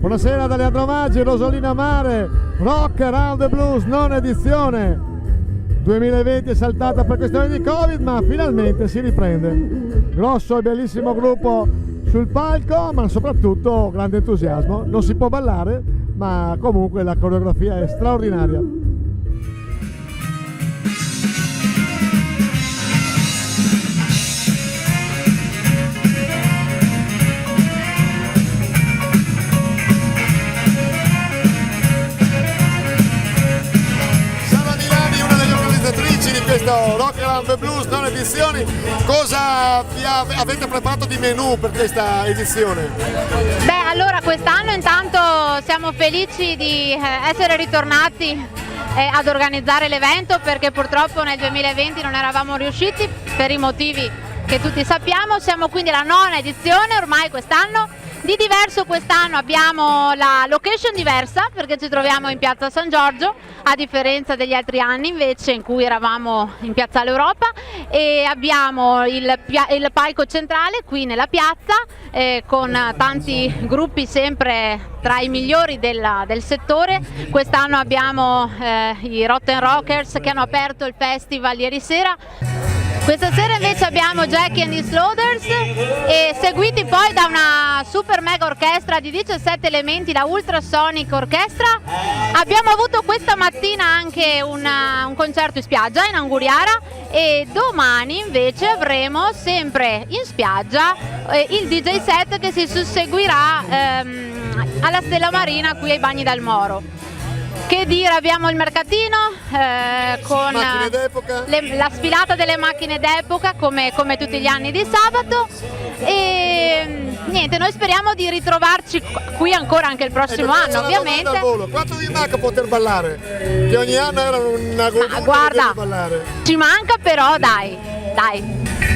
Buonasera da Leandro Maggi, Rosolina Mare, Rock Around the Blues, non edizione 2020 è saltata per questione di Covid, ma finalmente si riprende. Grosso e bellissimo gruppo sul palco, ma soprattutto grande entusiasmo. Non si può ballare, ma comunque la coreografia è straordinaria. Di questo Rock Around the Blues non edizioni, cosa avete preparato di menù per questa edizione? Beh, allora quest'anno intanto siamo felici di essere ritornati ad organizzare l'evento, perché purtroppo nel 2020 non eravamo riusciti per i motivi che tutti sappiamo. Siamo quindi alla 9ª edizione ormai quest'anno. Di diverso quest'anno abbiamo la location diversa, perché ci troviamo in Piazza San Giorgio, a differenza degli altri anni invece in cui eravamo in Piazzale Europa, e abbiamo il palco centrale qui nella piazza con tanti gruppi sempre tra i migliori del settore. Quest'anno abbiamo i Rotten Rockers che hanno aperto il festival ieri sera. Questa sera invece abbiamo Jackie and the Slaughterz, e seguiti poi da una super mega orchestra di 17 elementi, la Ultrasonic Orchestra. Abbiamo avuto questa mattina anche un concerto in spiaggia in Anguriara, e domani invece avremo sempre in spiaggia il DJ set che si susseguirà alla Stella Marina qui ai Bagni dal Moro. Che dire, abbiamo il mercatino con la sfilata delle macchine d'epoca come tutti gli anni di sabato, e niente, noi speriamo di ritrovarci qui ancora anche il prossimo anno, ovviamente. Quanto vi manca poter ballare? Che ogni anno era una goduria guarda, ballare. Ci manca, però dai.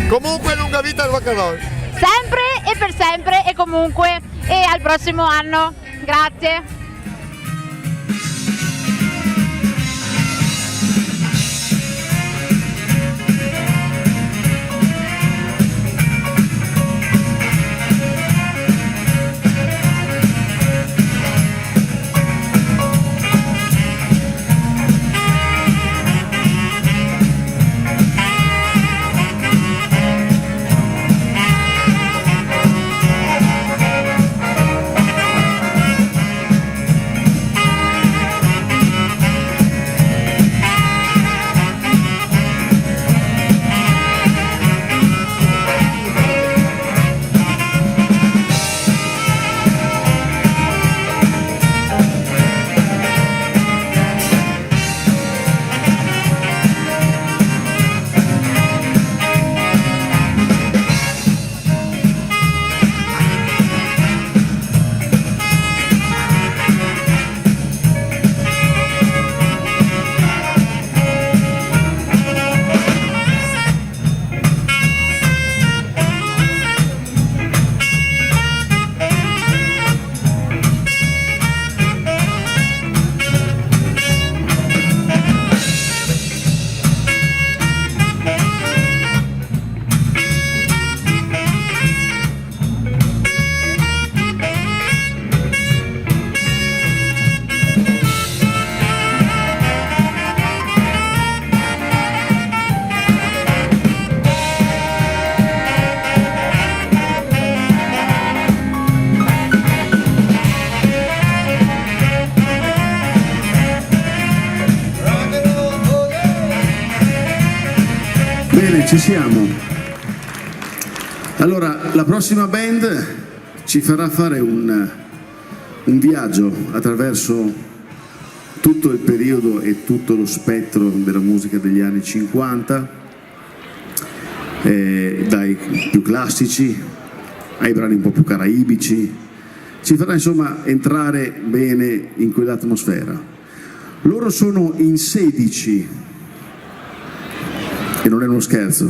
Comunque lunga vita al rock and roll. Sempre e per sempre, e comunque, e al prossimo anno. Grazie. Bene, ci siamo. Allora, la prossima band ci farà fare un viaggio attraverso tutto il periodo e tutto lo spettro della musica degli anni 50, dai più classici ai brani un po' più caraibici. Ci farà insomma entrare bene in quell'atmosfera. Loro sono in 16, e non è uno scherzo.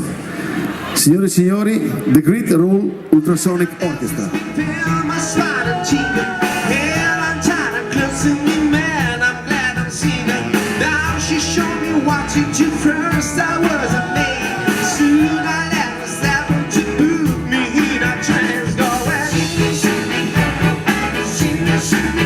Signore e signori, The Great Roll Ultrasonic Orchestra. Soon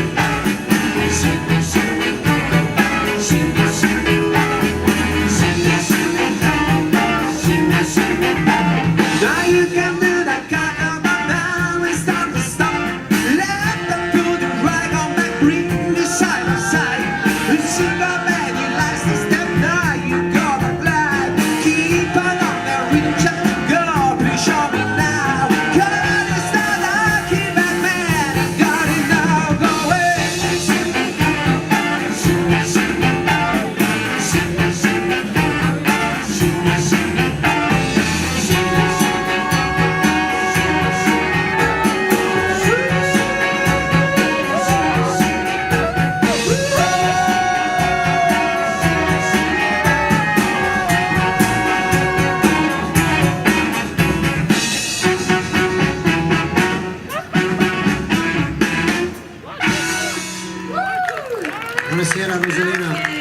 Buonasera Rosalina.